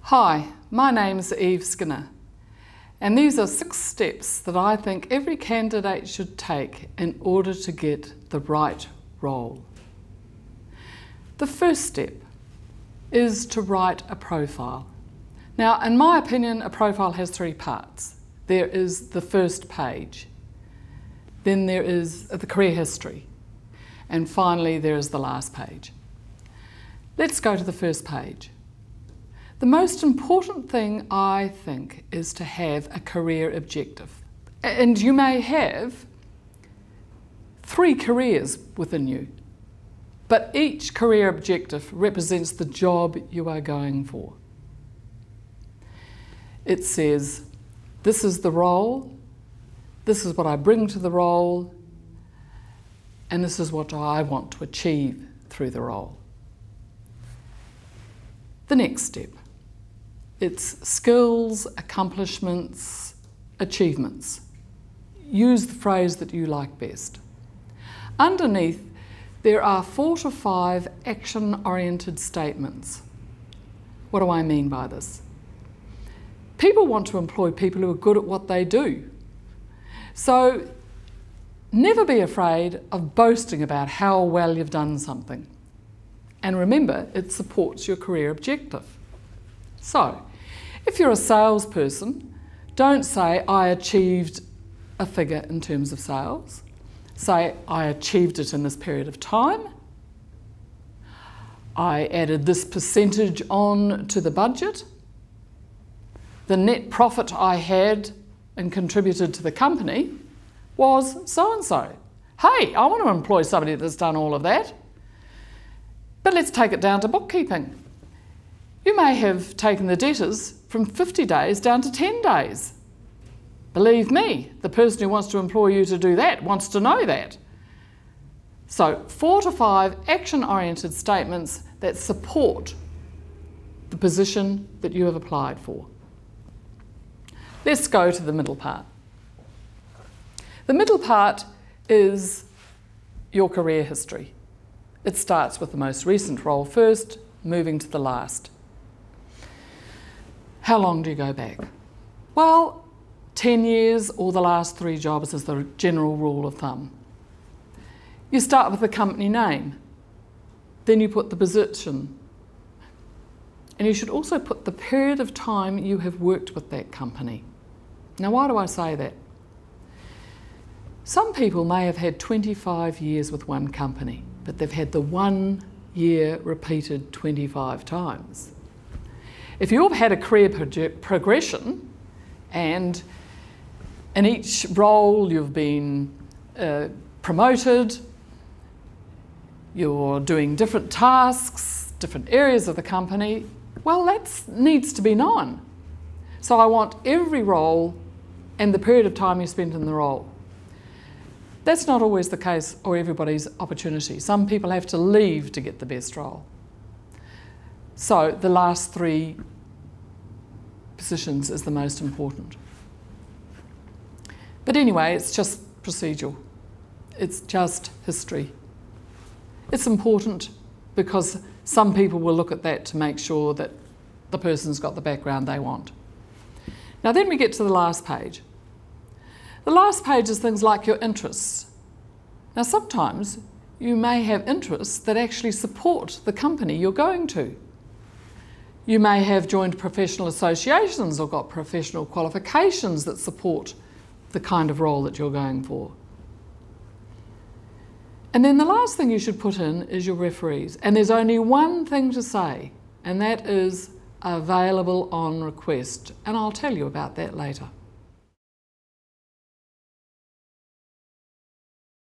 Hi, my name's Eve Skinner, and these are 6 steps that I think every candidate should take in order to get the right role. The first step is to write a profile. Now, in my opinion, a profile has 3 parts. There is the first page, then there is the career history, and finally there is the last page. Let's go to the first page. The most important thing, I think, is to have a career objective. And you may have 3 careers within you, but each career objective represents the job you are going for. It says, this is the role, this is what I bring to the role, and this is what I want to achieve through the role. The next step. It's skills, accomplishments, achievements. Use the phrase that you like best. Underneath, there are 4 to 5 action-oriented statements. What do I mean by this? People want to employ people who are good at what they do. So never be afraid of boasting about how well you've done something. And remember, it supports your career objective. So, if you're a salesperson, don't say, I achieved a figure in terms of sales. Say, I achieved it in this period of time. I added this percentage on to the budget. The net profit I had and contributed to the company was so-and-so. Hey, I want to employ somebody that's done all of that. But let's take it down to bookkeeping. You may have taken the debtors from 50 days down to 10 days. Believe me, the person who wants to employ you to do that wants to know that. So 4 to 5 action-oriented statements that support the position that you have applied for. Let's go to the middle part. The middle part is your career history. It starts with the most recent role first, moving to the last. How long do you go back? Well, 10 years or the last 3 jobs is the general rule of thumb. You start with the company name, then you put the position, and you should also put the period of time you have worked with that company. Now, why do I say that? Some people may have had 25 years with one company, but they've had the 1 year repeated 25 times. If you've had a career progression and in each role you've been promoted, you're doing different tasks, different areas of the company, well, that needs to be known. So I want every role and the period of time you spent in the role. That's not always the case or everybody's opportunity. Some people have to leave to get the best role. So the last 3 positions is the most important. But anyway, it's just procedural. It's just history. It's important because some people will look at that to make sure that the person's got the background they want. Now then we get to the last page. The last page is things like your interests. Now sometimes you may have interests that actually support the company you're going to. You may have joined professional associations or got professional qualifications that support the kind of role that you're going for. And then the last thing you should put in is your referees. And there's only one thing to say, and that is available on request. And I'll tell you about that later.